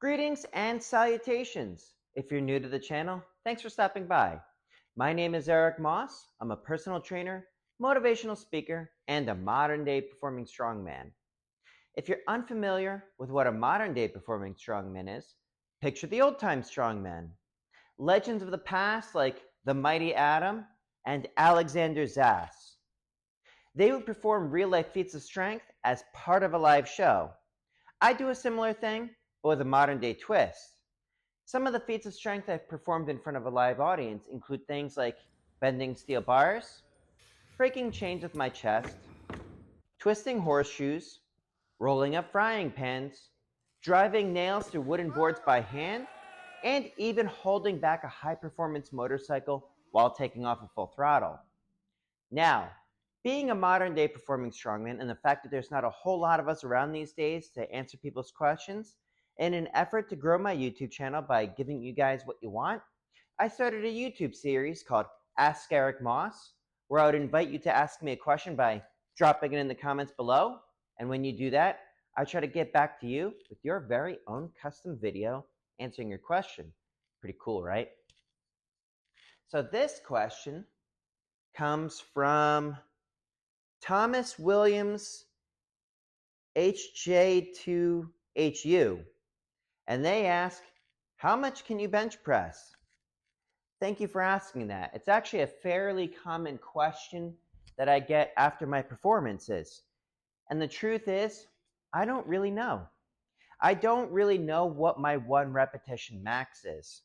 Greetings and salutations. If you're new to the channel, thanks for stopping by. My name is Eric Moss. I'm a personal trainer, motivational speaker, and a modern-day performing strongman. If you're unfamiliar with what a modern-day performing strongman is, picture the old-time strongman. Legends of the past like the mighty Adam and Alexander Zass. They would perform real-life feats of strength as part of a live show. I do a similar thing, but with a modern-day twist. Some of the feats of strength I've performed in front of a live audience include things like bending steel bars, breaking chains with my chest, twisting horseshoes, rolling up frying pans, driving nails through wooden boards by hand, and even holding back a high-performance motorcycle while taking off at full throttle. Now, being a modern-day performing strongman and the fact that there's not a whole lot of us around these days to answer people's questions, in an effort to grow my YouTube channel by giving you guys what you want, I started a YouTube series called Ask Eric Moss, where I would invite you to ask me a question by dropping it in the comments below. And when you do that, I try to get back to you with your very own custom video answering your question. Pretty cool, right? So this question comes from Thomas Williams HJ2HU. And they ask, how much can you bench press? Thank you for asking that. It's actually a fairly common question that I get after my performances. And the truth is, I don't really know. I don't really know what my 1 repetition max is.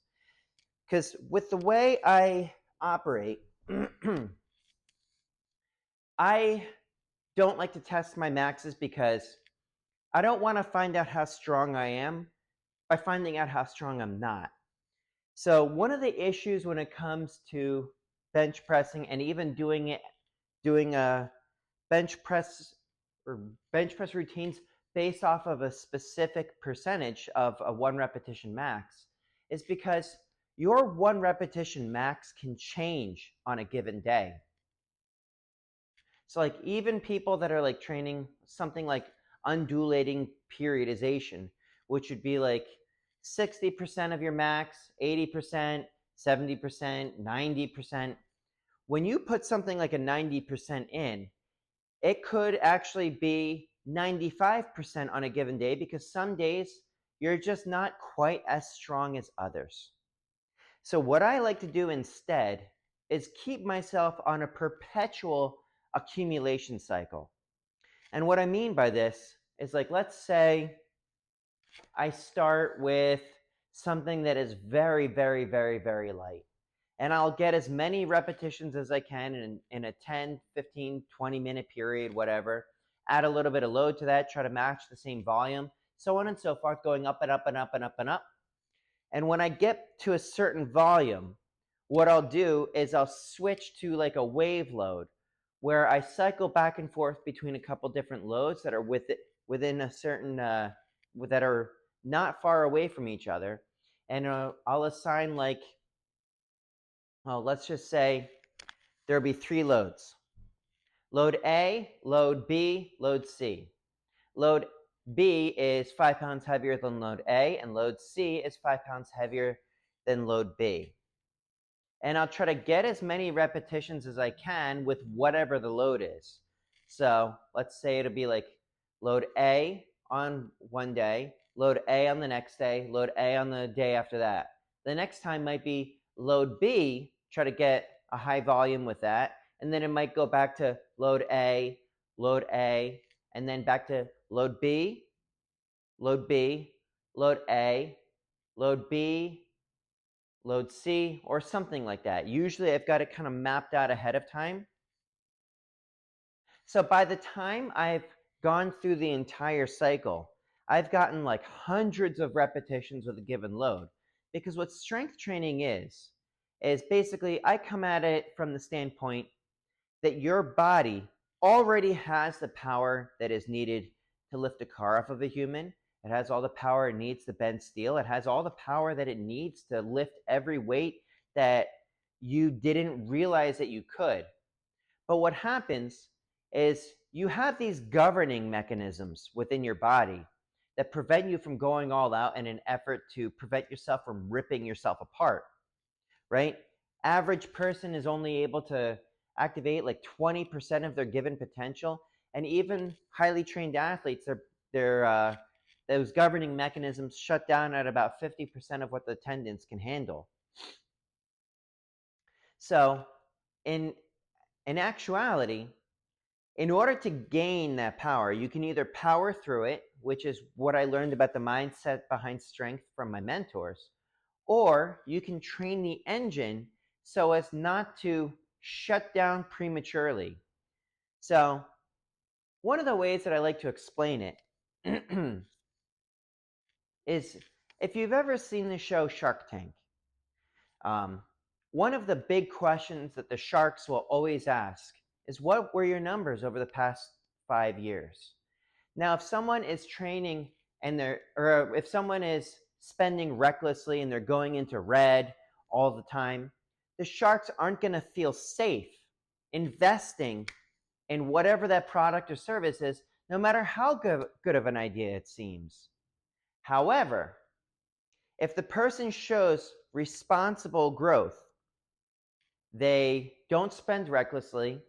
Because with the way I operate, I don't like to test my maxes because I don't want to find out how strong I am by finding out how strong I'm not. So one of the issues when it comes to bench pressing and even doing a bench press routines based off of a specific percentage of a 1 repetition max is because your 1 repetition max can change on a given day. So like even people that are like training something like undulating periodization, which would be like 60% of your max, 80%, 70%, 90%. When you put something like a 90% in, it could actually be 95% on a given day because some days you're just not quite as strong as others. So what I like to do instead is keep myself on a perpetual accumulation cycle. And what I mean by this is like, let's say I start with something that is very, very, very, very light. And I'll get as many repetitions as I can in a 10, 15, 20-minute period, whatever. Add a little bit of load to that, try to match the same volume, so on and so forth, going up and up and up and up and up. And when I get to a certain volume, what I'll do is I'll switch to like a wave load where I cycle back and forth between a couple different loads that are within a certain, that are not far away from each other. And I'll assign like, well, let's just say there'll be 3 loads. Load A, load B, load C. Load B is 5 pounds heavier than load A, and load C is 5 pounds heavier than load B. And I'll try to get as many repetitions as I can with whatever the load is. So let's say it'll be like load A on one day, load A on the next day, load A on the day after that. The next time might be load B, try to get a high volume with that, and then it might go back to load A, and then back to load B, load B, load A, load B, load C, or something like that. Usually I've got it kind of mapped out ahead of time. So by the time I've gone through the entire cycle, I've gotten like hundreds of repetitions with a given load. Because what strength training is basically I come at it from the standpoint that your body already has the power that is needed to lift a car off of a human. It has all the power it needs to bend steel. It has all the power that it needs to lift every weight that you didn't realize that you could. But what happens is you have these governing mechanisms within your body that prevent you from going all out in an effort to prevent yourself from ripping yourself apart, right? Average person is only able to activate like 20% of their given potential, and even highly trained athletes, those governing mechanisms shut down at about 50% of what the tendons can handle. So, in actuality, in order to gain that power, you can either power through it, which is what I learned about the mindset behind strength from my mentors, or you can train the engine so as not to shut down prematurely. So, one of the ways that I like to explain it is, if you've ever seen the show Shark Tank, one of the big questions that the sharks will always ask is, what were your numbers over the past 5 years? Now, if someone is training or if someone is spending recklessly and they're going into red all the time, the sharks aren't going to feel safe investing in whatever that product or service is, no matter how good of an idea it seems. However, if the person shows responsible growth, they don't spend recklessly,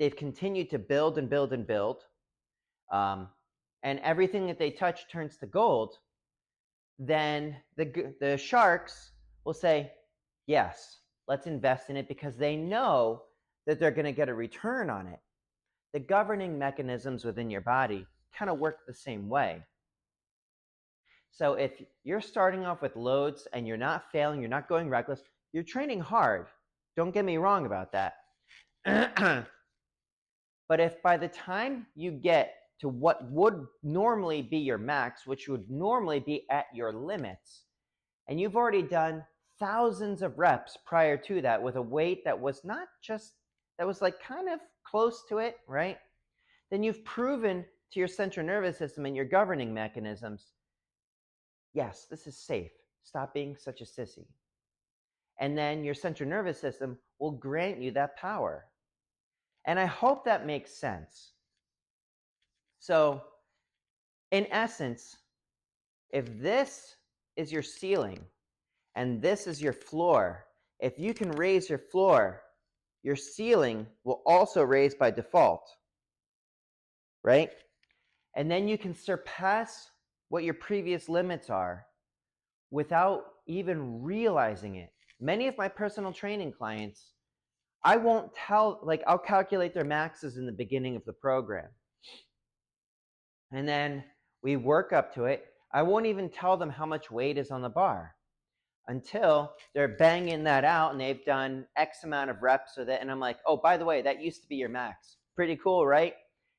they've continued to build and build and build, and everything that they touch turns to gold, then the sharks will say, yes, let's invest in it, because they know that they're going to get a return on it. The governing mechanisms within your body kind of work the same way. So if you're starting off with loads and you're not failing, you're not going reckless, you're training hard. Don't get me wrong about that. But if by the time you get to what would normally be your max, which would normally be at your limits, and you've already done thousands of reps prior to that with a weight that was not just, that was like kind of close to it, right? Then you've proven to your central nervous system and your governing mechanisms, yes, this is safe. Stop being such a sissy. And then your central nervous system will grant you that power. And I hope that makes sense. So, in essence, if this is your ceiling and this is your floor, if you can raise your floor, your ceiling will also raise by default, right? And then you can surpass what your previous limits are without even realizing it. Many of my personal training clients, I won't tell, like, I'll calculate their maxes in the beginning of the program. And then we work up to it. I won't even tell them how much weight is on the bar until they're banging that out and they've done X amount of reps with it. And I'm like, oh, by the way, that used to be your max. Pretty cool, right?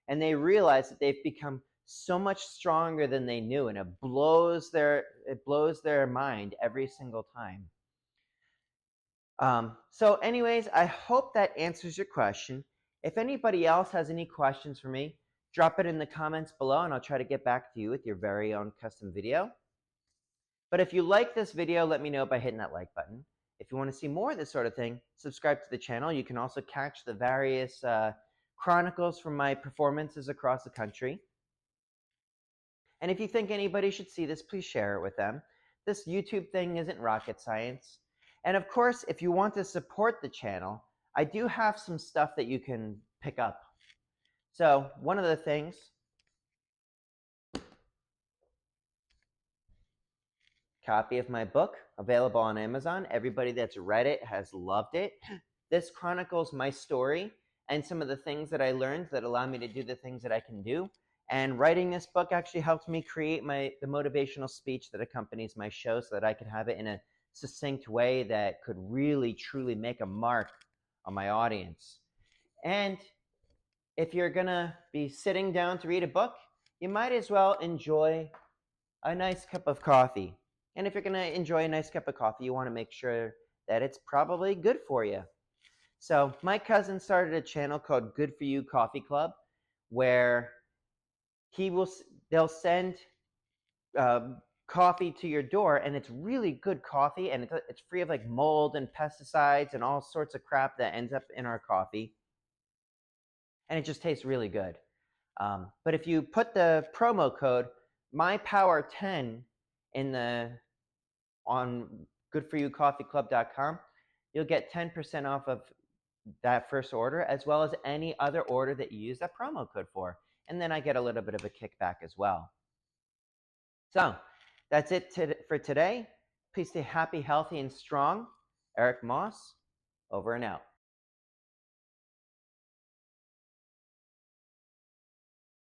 And they realize that they've become so much stronger than they knew, and it blows their mind every single time. So anyways, I hope that answers your question. If anybody else has any questions for me, drop it in the comments below and I'll try to get back to you with your very own custom video. But if you like this video, let me know by hitting that like button. If you want to see more of this sort of thing, subscribe to the channel. You can also catch the various chronicles from my performances across the country. And if you think anybody should see this, please share it with them. This YouTube thing isn't rocket science. And of course, if you want to support the channel, I do have some stuff that you can pick up. So one of the things, copy of my book, available on Amazon. Everybody that's read it has loved it. This chronicles my story and some of the things that I learned that allow me to do the things that I can do. And writing this book actually helped me create the motivational speech that accompanies my show, so that I could have it in a succinct way that could really, truly make a mark on my audience. And if you're going to be sitting down to read a book, you might as well enjoy a nice cup of coffee. And if you're going to enjoy a nice cup of coffee, you want to make sure that it's probably good for you. So my cousin started a channel called Good For You Coffee Club, where they'll send coffee to your door, and it's really good coffee, and it's free of like mold and pesticides and all sorts of crap that ends up in our coffee, and it just tastes really good. But if you put the promo code my power 10 in the on goodforyoucoffeeclub.com, you'll get 10% off of that first order, as well as any other order that you use that promo code for. And then I get a little bit of a kickback as well. So that's it for today. Please stay happy, healthy, and strong. Eric Moss, over and out.